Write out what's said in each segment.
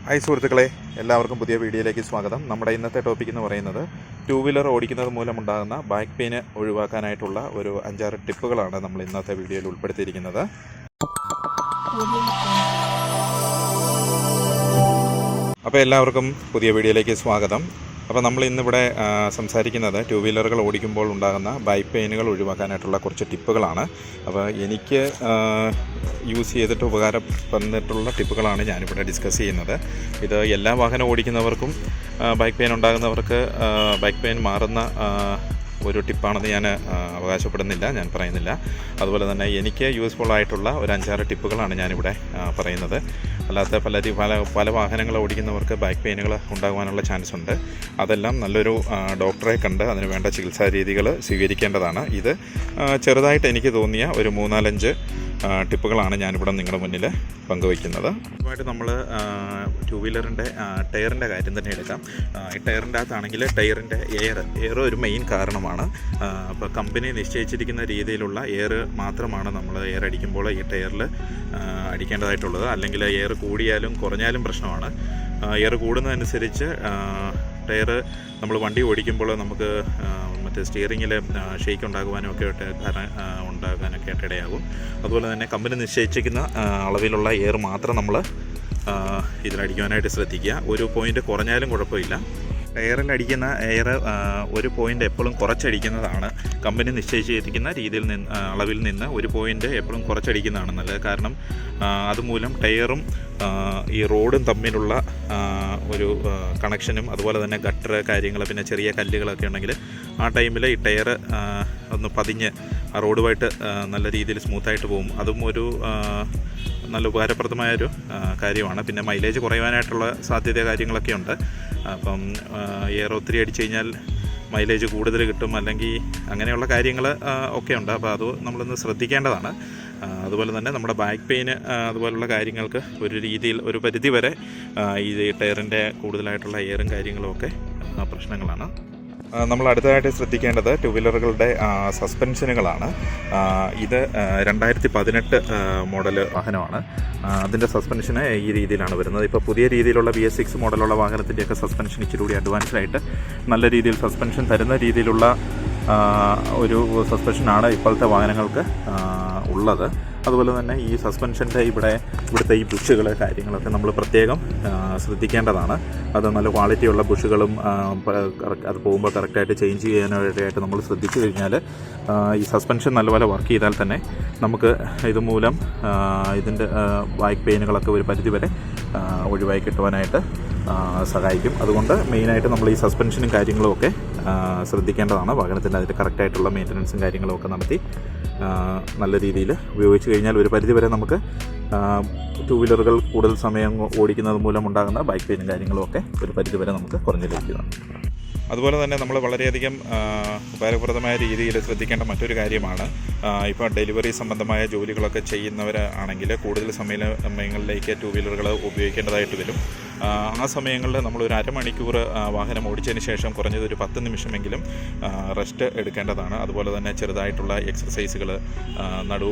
Hi സുഹൃത്തുക്കളെ, എല്ലാവർക്കും പുതിയ വീഡിയോയിലേക്ക് സ്വാഗതം. നമ്മുടെ ഇന്നത്തെ ടോപ്പിക് എന്ന് പറയുന്നത് ടൂ വീലർ ഓടിക്കുന്നത് മൂലമുണ്ടാകുന്ന ബാക്ക് പെയിൻ ഒഴിവാക്കാനായിട്ടുള്ള ഒരു 5-6 ടിപ്പുകളാണ് നമ്മൾ ഇന്നത്തെ വീഡിയോയിൽ ഉൾപ്പെടുത്തിയിരിക്കുന്നത്. അപ്പോൾ എല്ലാവർക്കും പുതിയ വീഡിയോയിലേക്ക് സ്വാഗതം. അപ്പോൾ നമ്മൾ ഇന്നിവിടെ സംസാരിക്കുന്നത് ടൂ വീലറുകൾ ഓടിക്കുമ്പോൾ ഉണ്ടാകുന്ന ബാക്ക് പെയിനുകൾ ഒഴിവാക്കാനായിട്ടുള്ള കുറച്ച് ടിപ്പുകളാണ്. അപ്പോൾ എനിക്ക് യൂസ് ചെയ്തിട്ട് ഉപകാരം വന്നിട്ടുള്ള ടിപ്പുകളാണ് ഞാനിവിടെ ഡിസ്കസ് ചെയ്യുന്നത്. ഇത് എല്ലാ വാഹനം ഓടിക്കുന്നവർക്കും ബാക്ക് പെയിൻ ഉണ്ടാകുന്നവർക്ക് ബാക്ക് പെയിൻ മാറുന്ന ഒരു ടിപ്പാണെന്ന് ഞാൻ അവകാശപ്പെടുന്നില്ല, ഞാൻ പറയുന്നില്ല. അതുപോലെ തന്നെ എനിക്ക് യൂസ്ഫുൾ ആയിട്ടുള്ള ഒരു 5-6 ടിപ്പുകളാണ് ഞാനിവിടെ പറയുന്നത്. അല്ലാത്ത പല വാഹനങ്ങൾ ഓടിക്കുന്നവർക്ക് ബാക്ക് പെയിനുകൾ ഉണ്ടാകുവാനുള്ള ചാൻസ് ഉണ്ട്. അതെല്ലാം നല്ലൊരു ഡോക്ടറെ കണ്ട് അതിന് വേണ്ട ചികിത്സാ രീതികൾ സ്വീകരിക്കേണ്ടതാണ്. ഇത് ചെറുതായിട്ട് എനിക്ക് തോന്നിയ ഒരു 3-4-5 ടിപ്പുകളാണ് ഞാനിവിടെ നിങ്ങളുടെ മുന്നിൽ പങ്കുവയ്ക്കുന്നത്. ആദ്യമായിട്ട് നമ്മൾ ടൂ വീലറിൻ്റെ ടയറിൻ്റെ കാര്യം തന്നെ എടുക്കാം. ഈ ടയറിൻ്റെ അകത്താണെങ്കിൽ ടയറിൻ്റെ എയർ ഒരു മെയിൻ കാരണമാണ്. അപ്പോൾ കമ്പനി നിശ്ചയിച്ചിരിക്കുന്ന രീതിയിലുള്ള എയർ മാത്രമാണ് നമ്മൾ എയർ അടിക്കുമ്പോൾ ഈ ടയറിൽ അടിക്കേണ്ടതായിട്ടുള്ളത്. അല്ലെങ്കിൽ എയർ കൂടിയാലും കുറഞ്ഞാലും പ്രശ്നമാണ്. എയർ കൂടുന്നതനുസരിച്ച് ടയർ നമ്മൾ വണ്ടി ഓടിക്കുമ്പോൾ നമുക്ക് സ്റ്റിയറിങ്ങിൽ ഷെയ്ക്ക് ഉണ്ടാകുവാനൊക്കെ ഉണ്ടാകാനൊക്കെ ഇടയാകും. അതുപോലെ തന്നെ കമ്പനി നിശ്ചയിച്ചിരിക്കുന്ന അളവിലുള്ള എയർ മാത്രം നമ്മൾ ഇതിലടിക്കുവാനായിട്ട് ശ്രദ്ധിക്കുക. ഒരു പോയിൻ്റ് കുറഞ്ഞാലും കുഴപ്പമില്ല. ടയറിൽ അടിക്കുന്ന എയർ ഒരു പോയിൻ്റ് എപ്പോഴും കുറച്ചടിക്കുന്നതാണ്. കമ്പനി നിശ്ചയിച്ചിരിക്കുന്ന രീതിയിൽ അളവിൽ നിന്ന് ഒരു പോയിൻ്റ് എപ്പോഴും കുറച്ചടിക്കുന്നതാണ് നല്ലത്. കാരണം അതുമൂലം ടയറും ഈ റോഡും തമ്മിലുള്ള ഒരു കണക്ഷനും അതുപോലെ തന്നെ ഗട്ടർ കാര്യങ്ങൾ പിന്നെ ചെറിയ കല്ലുകളൊക്കെ ഉണ്ടെങ്കിൽ ആ ടൈമിൽ ഈ ടയർ ഒന്ന് പതിഞ്ഞ് ആ റോഡുമായിട്ട് നല്ല രീതിയിൽ സ്മൂത്തായിട്ട് പോകും. അതും ഒരു നല്ല ഉപകാരപ്രദമായൊരു കാര്യമാണ്. പിന്നെ മൈലേജ് കുറയുവാനായിട്ടുള്ള സാധ്യത കാര്യങ്ങളൊക്കെ ഉണ്ട്. അപ്പം എയർ ഒത്തിരി അടിച്ചു കഴിഞ്ഞാൽ മൈലേജ് കൂടുതൽ കിട്ടും, അല്ലെങ്കിൽ അങ്ങനെയുള്ള കാര്യങ്ങൾ ഒക്കെ ഉണ്ട്. അപ്പോൾ അത് നമ്മളൊന്ന് ശ്രദ്ധിക്കേണ്ടതാണ്. അതുപോലെ തന്നെ നമ്മുടെ ബാക്ക് പെയിന് അതുപോലുള്ള കാര്യങ്ങൾക്ക് ഒരു പരിധി വരെ ഈ ടയറിൻ്റെ കൂടുതലായിട്ടുള്ള എയറും കാര്യങ്ങളും ഒക്കെ പ്രശ്നങ്ങളാണ്. നമ്മൾ അടുത്തതായിട്ട് ശ്രദ്ധിക്കേണ്ടത് ടൂ വീലറുകളുടെ സസ്പെൻഷനുകളാണ്. ഇത് 2018 മോഡൽ വാഹനമാണ്. അതിൻ്റെ സസ്പെൻഷന് ഈ രീതിയിലാണ് വരുന്നത്. ഇപ്പോൾ പുതിയ രീതിയിലുള്ള BS6 മോഡലുള്ള വാഹനത്തിൻ്റെയൊക്കെ സസ്പെൻഷൻ ഇച്ചിരി കൂടി അഡ്വാൻസ്ഡായിട്ട് നല്ല രീതിയിൽ സസ്പെൻഷൻ തരുന്ന രീതിയിലുള്ള ഒരു സസ്പെൻഷനാണ് ഇപ്പോഴത്തെ വാഹനങ്ങൾക്ക് ഉള്ളത്. അതുപോലെ തന്നെ ഈ സസ്പെൻഷൻ്റെ ഇവിടുത്തെ ഈ ബുഷുകൾ കാര്യങ്ങളൊക്കെ നമ്മൾ പ്രത്യേകം ശ്രദ്ധിക്കേണ്ടതാണ്. അത് നല്ല ക്വാളിറ്റിയുള്ള ബുഷുകളും അത് പോകുമ്പോൾ കറക്റ്റായിട്ട് ചേഞ്ച് ചെയ്യാനായിട്ട് നമ്മൾ ശ്രദ്ധിച്ചു കഴിഞ്ഞാൽ ഈ സസ്പെൻഷൻ നല്ലപോലെ വർക്ക് ചെയ്താൽ തന്നെ നമുക്ക് ഇതുമൂലം ഇതിൻ്റെ ബാക്ക് പെയിനുകളൊക്കെ ഒരു പരിധിവരെ ഒഴിവായി കിട്ടുവാനായിട്ട് സഹായിക്കും. അതുകൊണ്ട് മെയിനായിട്ട് നമ്മൾ ഈ സസ്പെൻഷനും കാര്യങ്ങളും ഒക്കെ ശ്രദ്ധിക്കേണ്ടതാണ്. വാഹനത്തിൻ്റെ അതിൻ്റെ കറക്റ്റായിട്ടുള്ള മെയിൻ്റനൻസും കാര്യങ്ങളും ഒക്കെ നടത്തി നല്ല രീതിയിൽ ഉപയോഗിച്ച് കഴിഞ്ഞാൽ ഒരു പരിധിവരെ നമുക്ക് ടൂ വീലറുകൾ കൂടുതൽ സമയം ഓടിക്കുന്നത് മൂലം ഉണ്ടാകുന്ന ബാക്ക് പെയിനും കാര്യങ്ങളും ഒക്കെ ഒരു പരിധിവരെ നമുക്ക് കുറഞ്ഞു ലഭിക്കുന്നതാണ്. അതുപോലെ തന്നെ നമ്മൾ വളരെയധികം ഉപകാരപ്രദമായ രീതിയിൽ ശ്രദ്ധിക്കേണ്ട മറ്റൊരു കാര്യമാണ്, ഇപ്പോൾ ഡെലിവറി സംബന്ധമായ ജോലികളൊക്കെ ചെയ്യുന്നവരാണെങ്കിൽ കൂടുതൽ സമയങ്ങളിലേക്ക് ടൂ വീലറുകൾ ഉപയോഗിക്കേണ്ടതായിട്ട് വരും. ആ സമയങ്ങളിൽ നമ്മൾ ഒരു അരമണിക്കൂർ വാഹനം ഓടിച്ചതിന് ശേഷം കുറഞ്ഞത് ഒരു 10 നിമിഷമെങ്കിലും റെസ്റ്റ് എടുക്കേണ്ടതാണ്. അതുപോലെ തന്നെ ചെറുതായിട്ടുള്ള എക്സർസൈസുകൾ, നടു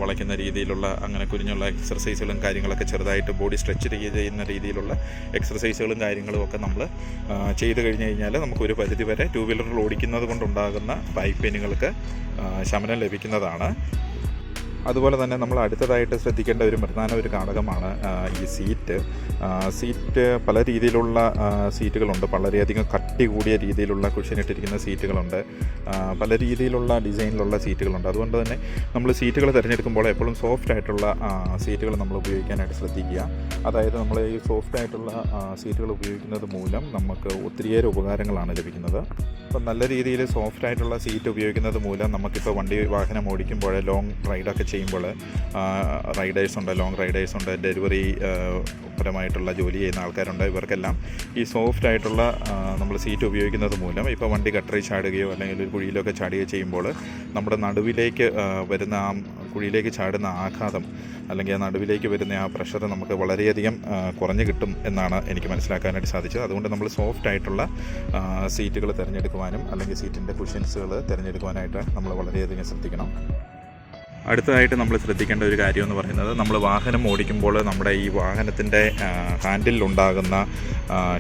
വളയ്ക്കുന്ന രീതിയിലുള്ള അങ്ങനെ കുനിഞ്ഞുള്ള എക്സർസൈസുകളും കാര്യങ്ങളൊക്കെ ചെറുതായിട്ട് ബോഡി സ്ട്രെച്ച് ചെയ്യുന്ന രീതിയിലുള്ള എക്സർസൈസുകളും കാര്യങ്ങളും ഒക്കെ നമ്മൾ ചെയ്ത് കഴിഞ്ഞ് കഴിഞ്ഞാൽ നമുക്കൊരു പരിധിവരെ ടൂ വീലറുകൾ ഓടിക്കുന്നത് കൊണ്ടുണ്ടാകുന്ന ബാക്ക് പെയിനുകൾക്ക് ശമനം ലഭിക്കുന്നതാണ്. അതുപോലെ തന്നെ നമ്മൾ അടുത്തതായിട്ട് ശ്രദ്ധിക്കേണ്ട ഒരു പ്രധാന ഘടകമാണ് ഈ സീറ്റ്. പല രീതിയിലുള്ള സീറ്റുകളുണ്ട്. വളരെയധികം കട്ടി കൂടിയ രീതിയിലുള്ള കുഷ്യനിട്ടിരിക്കുന്ന സീറ്റുകളുണ്ട്. പല രീതിയിലുള്ള ഡിസൈനിലുള്ള സീറ്റുകളുണ്ട്. അതുകൊണ്ട് തന്നെ നമ്മൾ സീറ്റുകൾ തിരഞ്ഞെടുക്കുമ്പോൾ എപ്പോഴും സോഫ്റ്റ് ആയിട്ടുള്ള സീറ്റുകൾ നമ്മൾ ഉപയോഗിക്കാനായിട്ട് ശ്രദ്ധിക്കുക. അതായത് നമ്മൾ ഈ സോഫ്റ്റ് ആയിട്ടുള്ള സീറ്റുകൾ ഉപയോഗിക്കുന്നത് മൂലം നമുക്ക് ഒത്തിരിയേറെ ഉപകാരങ്ങളാണ് ലഭിക്കുന്നത്. അപ്പം നല്ല രീതിയിൽ സോഫ്റ്റ് ആയിട്ടുള്ള സീറ്റ് ഉപയോഗിക്കുന്നത് മൂലം നമുക്കിപ്പോൾ വാഹനം ഓടിക്കുമ്പോൾ ലോങ് റൈഡൊക്കെ ചെയ്യുമ്പോൾ ലോങ് റൈഡേഴ്സ് ഉണ്ട്, ഡെലിവറി പരമായിട്ടുള്ള ജോലി ചെയ്യുന്ന ആൾക്കാരുണ്ട്. ഇവർക്കെല്ലാം ഈ സോഫ്റ്റ് ആയിട്ടുള്ള നമ്മൾ സീറ്റ് ഉപയോഗിക്കുന്നത് മൂലം ഇപ്പോൾ വണ്ടി ഗട്ടറിൽ ചാടുകയോ അല്ലെങ്കിൽ ഒരു കുഴിയിലൊക്കെ ചാടുകയോ ചെയ്യുമ്പോൾ നമ്മുടെ നടുവിലേക്ക് വരുന്ന കുഴിയിലേക്ക് ചാടുന്ന ആഘാതം അല്ലെങ്കിൽ ആ നടുവിലേക്ക് വരുന്ന ആ പ്രഷർ നമുക്ക് വളരെയധികം കുറഞ്ഞു കിട്ടും എന്നാണ് എനിക്ക് മനസ്സിലാക്കാനായിട്ട് സാധിച്ചത്. അതുകൊണ്ട് നമ്മൾ സോഫ്റ്റ് ആയിട്ടുള്ള സീറ്റുകൾ തിരഞ്ഞെടുക്കുവാനും അല്ലെങ്കിൽ സീറ്റിൻ്റെ കുഷ്യൻസുകൾ തിരഞ്ഞെടുക്കുവാനായിട്ട് നമ്മൾ വളരെയധികം ശ്രദ്ധിക്കണം. അടുത്തതായിട്ട് നമ്മൾ ശ്രദ്ധിക്കേണ്ട ഒരു കാര്യം എന്ന് പറയുന്നത്, നമ്മൾ വാഹനം ഓടിക്കുമ്പോൾ നമ്മുടെ ഈ വാഹനത്തിൻ്റെ ഹാൻഡിലുണ്ടാകുന്ന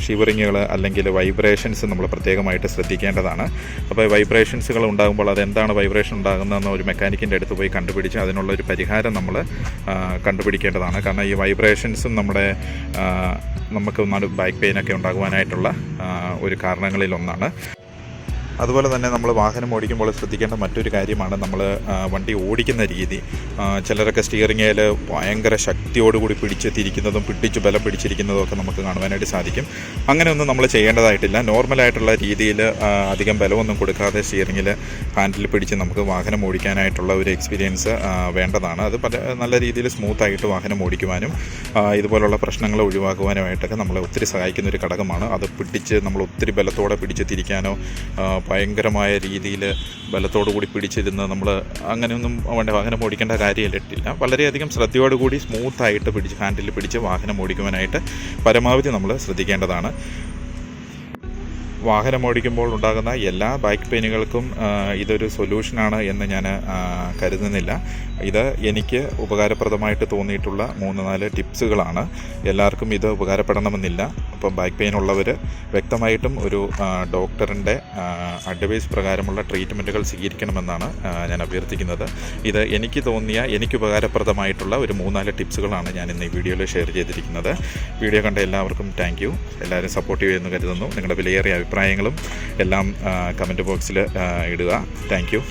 ഷിവറിങ്ങുകൾ അല്ലെങ്കിൽ വൈബ്രേഷൻസ് നമ്മൾ പ്രത്യേകമായിട്ട് ശ്രദ്ധിക്കേണ്ടതാണ്. അപ്പോൾ വൈബ്രേഷൻസുകൾ ഉണ്ടാകുമ്പോൾ അതെന്താണ് വൈബ്രേഷൻ ഉണ്ടാകുന്നതെന്ന് ഒരു മെക്കാനിക്കിൻ്റെ അടുത്ത് പോയി കണ്ടുപിടിച്ച് അതിനുള്ള ഒരു പരിഹാരം നമ്മൾ കണ്ടുപിടിക്കേണ്ടതാണ്. കാരണം ഈ വൈബ്രേഷൻസും നമുക്ക് ബാക്ക് പെയിനൊക്കെ ഉണ്ടാകുവാനായിട്ടുള്ള ഒരു കാരണങ്ങളിലൊന്നാണ്. അതുപോലെ തന്നെ നമ്മൾ വാഹനം ഓടിക്കുമ്പോൾ ശ്രദ്ധിക്കേണ്ട മറ്റൊരു കാര്യമാണ് നമ്മൾ വണ്ടി ഓടിക്കുന്ന രീതി. ചിലരൊക്കെ സ്റ്റിയറിങ്ങിൽ ഭയങ്കര ശക്തിയോടുകൂടി പിടിച്ച് തിരിക്കുന്നതും പിടിച്ച് ബലം പിടിച്ചിരിക്കുന്നതും ഒക്കെ നമുക്ക് കാണുവാനായിട്ട് സാധിക്കും. അങ്ങനെയൊന്നും നമ്മൾ ചെയ്യേണ്ടതായിട്ടില്ല. നോർമലായിട്ടുള്ള രീതിയിൽ അധികം ബലമൊന്നും കൊടുക്കാതെ സ്റ്റിയറിങ്ങിൽ ഹാൻഡിൽ പിടിച്ച് നമുക്ക് വാഹനം ഓടിക്കാനായിട്ടുള്ള ഒരു എക്സ്പീരിയൻസ് വേണ്ടതാണ്. അത് നല്ല രീതിയിൽ സ്മൂത്തായിട്ട് വാഹനം ഓടിക്കുവാനും ഇതുപോലുള്ള പ്രശ്നങ്ങൾ ഒഴിവാക്കുവാനുമായിട്ടൊക്കെ നമ്മളെ ഒത്തിരി സഹായിക്കുന്ന ഒരു ഘടകമാണ്. അത് പിടിച്ച് നമ്മൾ ഒത്തിരി ബലത്തോടെ പിടിച്ച് തിരിക്കാനോ ഭയങ്കരമായ രീതിയിൽ ബലത്തോടു കൂടി പിടിച്ചിരുന്ന് നമ്മൾ അങ്ങനെയൊന്നും വാഹനം ഓടിക്കേണ്ട കാര്യമില്ല. വളരെയധികം ശ്രദ്ധയോടുകൂടി സ്മൂത്തായിട്ട് ഹാൻഡിൽ പിടിച്ച് വാഹനം ഓടിക്കുവാനായിട്ട് പരമാവധി നമ്മൾ ശ്രദ്ധിക്കേണ്ടതാണ്. വാഹനം ഓടിക്കുമ്പോൾ ഉണ്ടാകുന്ന എല്ലാ ബാക്ക് പെയിനുകൾക്കും ഇതൊരു സൊല്യൂഷനാണ് എന്ന് ഞാൻ കരുതുന്നില്ല. ഇത് എനിക്ക് ഉപകാരപ്രദമായിട്ട് തോന്നിയിട്ടുള്ള 3-4 ടിപ്സുകളാണ്. എല്ലാവർക്കും ഇത് ഉപകാരപ്പെടണമെന്നില്ല. അപ്പം ബാക്ക് പെയിൻ ഉള്ളവർ വ്യക്തമായിട്ടും ഒരു ഡോക്ടറിൻ്റെ അഡ്വൈസ് പ്രകാരമുള്ള ട്രീറ്റ്മെൻറ്റുകൾ സ്വീകരിക്കണമെന്നാണ് ഞാൻ അഭ്യർത്ഥിക്കുന്നത്. ഇത് എനിക്ക് ഉപകാരപ്രദമായിട്ടുള്ള ഒരു 3-4 ടിപ്സുകളാണ് ഞാൻ ഇന്ന് ഈ വീഡിയോയിൽ ഷെയർ ചെയ്തിരിക്കുന്നത്. വീഡിയോ കണ്ട എല്ലാവർക്കും താങ്ക് യു. എല്ലാവരും സപ്പോർട്ട് ചെയ്യുമെന്ന് കരുതുന്നു. നിങ്ങളുടെ വിലയേറിയ അഭിപ്രായങ്ങളും എല്ലാം കമൻറ്റ് ബോക്സിൽ ഇടുക. Thank you.